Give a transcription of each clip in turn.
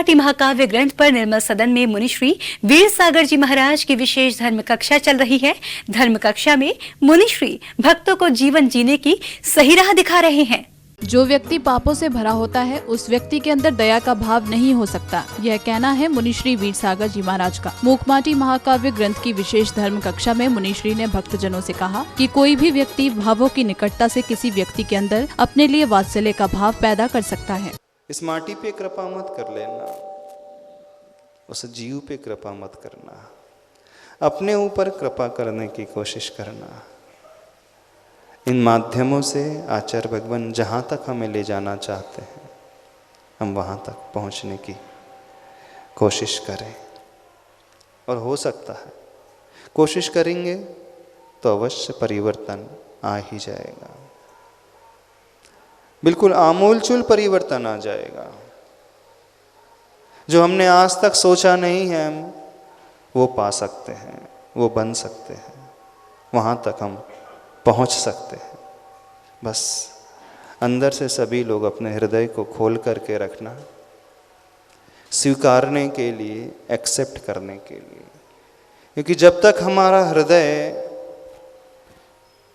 माटी महाकाव्य ग्रंथ पर निर्मल सदन में मुनिश्री वीर सागर जी महाराज की विशेष धर्म कक्षा चल रही है। धर्म कक्षा में मुनिश्री भक्तों को जीवन जीने की सही राह दिखा रहे हैं। जो व्यक्ति पापों से भरा होता है उस व्यक्ति के अंदर दया का भाव नहीं हो सकता, यह कहना है मुनिश्री वीर सागर जी महाराज का। मूकमाटी महाकाव्य ग्रंथ की विशेष धर्म कक्षा में मुनिश्री ने भक्तजनों से कहा कि कोई भी व्यक्ति भावों की निकटता से किसी व्यक्ति के अंदर अपने लिए वात्सल्य का भाव पैदा कर सकता है। इस माटी पे कृपा मत कर लेना, उस जीव पे कृपा मत करना, अपने ऊपर कृपा करने की कोशिश करना। इन माध्यमों से आचार्य भगवान जहाँ तक हमें ले जाना चाहते हैं हम वहाँ तक पहुँचने की कोशिश करें, और हो सकता है कोशिश करेंगे तो अवश्य परिवर्तन आ ही जाएगा, बिल्कुल आमूलचूल परिवर्तन आ जाएगा। जो हमने आज तक सोचा नहीं है हम वो पा सकते हैं, वो बन सकते हैं, वहाँ तक हम पहुँच सकते हैं। बस अंदर से सभी लोग अपने हृदय को खोल करके रखना, स्वीकारने के लिए, एक्सेप्ट करने के लिए। क्योंकि जब तक हमारा हृदय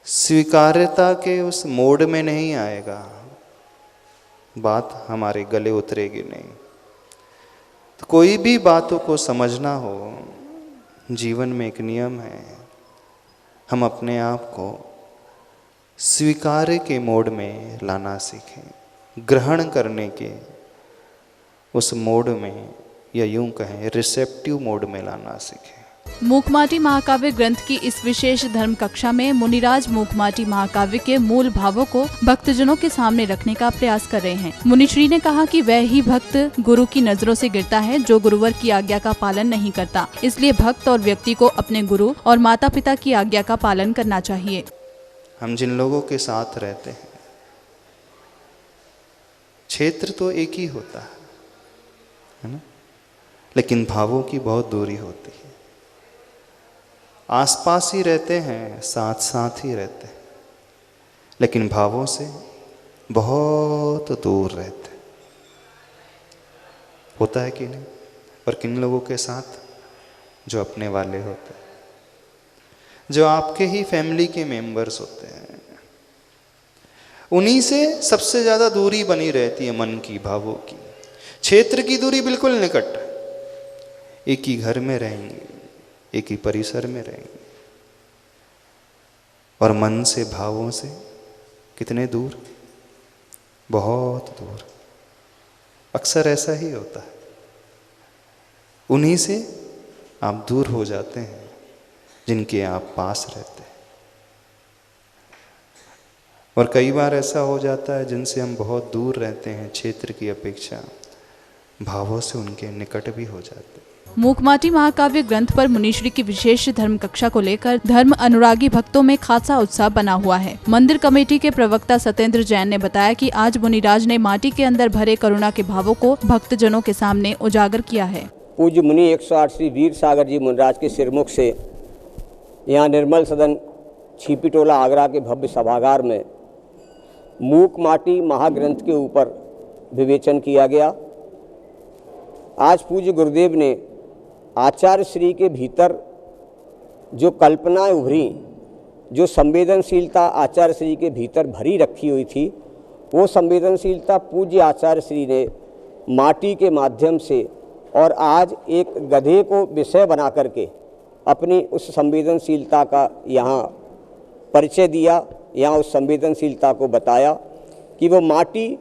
स्वीकार्यता के उस मोड में नहीं आएगा बात हमारे गले उतरेगी नहीं। तो कोई भी बातों को समझना हो, जीवन में एक नियम है, हम अपने आप को स्वीकार्य के मोड में लाना सीखें, ग्रहण करने के उस मोड में, या यूं कहें रिसेप्टिव मोड में लाना सीखें। मूकमाटी महाकाव्य ग्रंथ की इस विशेष धर्म कक्षा में मुनिराज मूकमाटी महाकाव्य के मूल भावों को भक्तजनों के सामने रखने का प्रयास कर रहे हैं। मुनिश्री ने कहा कि वह ही भक्त गुरु की नजरों से गिरता है जो गुरुवर की आज्ञा का पालन नहीं करता। इसलिए भक्त और व्यक्ति को अपने गुरु और माता पिता की आज्ञा का पालन करना चाहिए। हम जिन लोगों के साथ रहते हैं, क्षेत्र तो एक ही होता है ना, लेकिन भावों की बहुत दूरी होती है। आसपास ही रहते हैं, साथ साथ ही रहते हैं, लेकिन भावों से बहुत दूर रहते हैं। होता है कि नहीं? पर किन लोगों के साथ? जो अपने वाले होते हैं, जो आपके ही फैमिली के मेंबर्स होते हैं, उन्हीं से सबसे ज़्यादा दूरी बनी रहती है मन की, भावों की। क्षेत्र की दूरी बिल्कुल निकट, एक ही घर में रहेंगे, एक ही परिसर में रहेंगे, और मन से, भावों से कितने दूर? बहुत दूर। अक्सर ऐसा ही होता है, उन्हीं से आप दूर हो जाते हैं जिनके आप पास रहते हैं। और कई बार ऐसा हो जाता है जिनसे हम बहुत दूर रहते हैं, क्षेत्र की अपेक्षा भावों से उनके निकट भी हो जाते हैं। मूकमाटी महाकाव्य ग्रंथ पर मुनिश्री की विशेष धर्म कक्षा को लेकर धर्म अनुरागी भक्तों में खासा उत्साह बना हुआ है। मंदिर कमेटी के प्रवक्ता सत्येंद्र जैन ने बताया कि आज मुनिराज ने माटी के अंदर भरे करुणा के भावों को भक्तजनों के सामने उजागर किया है। पूज्य मुनि 108 श्री वीर सागर जी मुनिराज के सिरमुख से यहाँ निर्मल सदन छिपीटोला आगरा के भव्य सभागार में मूकमाटी महाग्रंथ के ऊपर विवेचन किया गया। आज पूज्य गुरुदेव ने आचार्य श्री के भीतर जो कल्पनाएं उभरी, जो संवेदनशीलता आचार्य श्री के भीतर भरी रखी हुई थी, वो संवेदनशीलता पूज्य आचार्य श्री ने माटी के माध्यम से और आज एक गधे को विषय बना करके अपनी उस संवेदनशीलता का यहाँ परिचय दिया। यहाँ उस संवेदनशीलता को बताया कि वो माटी,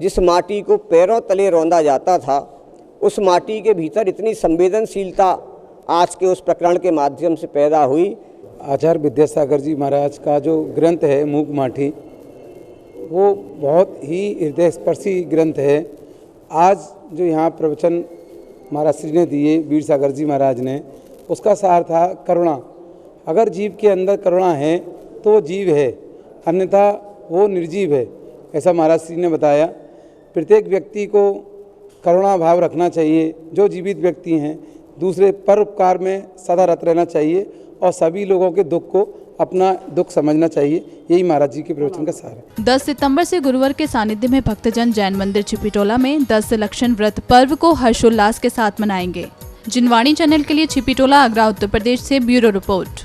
जिस माटी को पैरों तले रौंदा जाता था, उस माटी के भीतर इतनी संवेदनशीलता आज के उस प्रकरण के माध्यम से पैदा हुई। आचार्य विद्यासागर जी महाराज का जो ग्रंथ है मूकमाटी, वो बहुत ही हृदय स्पर्शी ग्रंथ है। आज जो यहाँ प्रवचन महाराज श्री ने दिए, वीर सागर जी महाराज ने, उसका सार था करुणा। अगर जीव के अंदर करुणा है तो वो जीव है, अन्यथा वो निर्जीव है, ऐसा महाराज श्री ने बताया। प्रत्येक व्यक्ति को करुणा भाव रखना चाहिए। जो जीवित व्यक्ति हैं दूसरे परोपकार में सदा रत रहना चाहिए और सभी लोगों के दुख को अपना दुख समझना चाहिए। यही महाराज जी के प्रवचन का सार है। 10 सितंबर से गुरुवार के सानिध्य में भक्तजन जैन मंदिर छिपीटोला में 10 लक्षण व्रत पर्व को हर्षोल्लास के साथ मनाएंगे। जिनवाणी चैनल के लिए छिपीटोला आगरा उत्तर प्रदेश से ब्यूरो रिपोर्ट।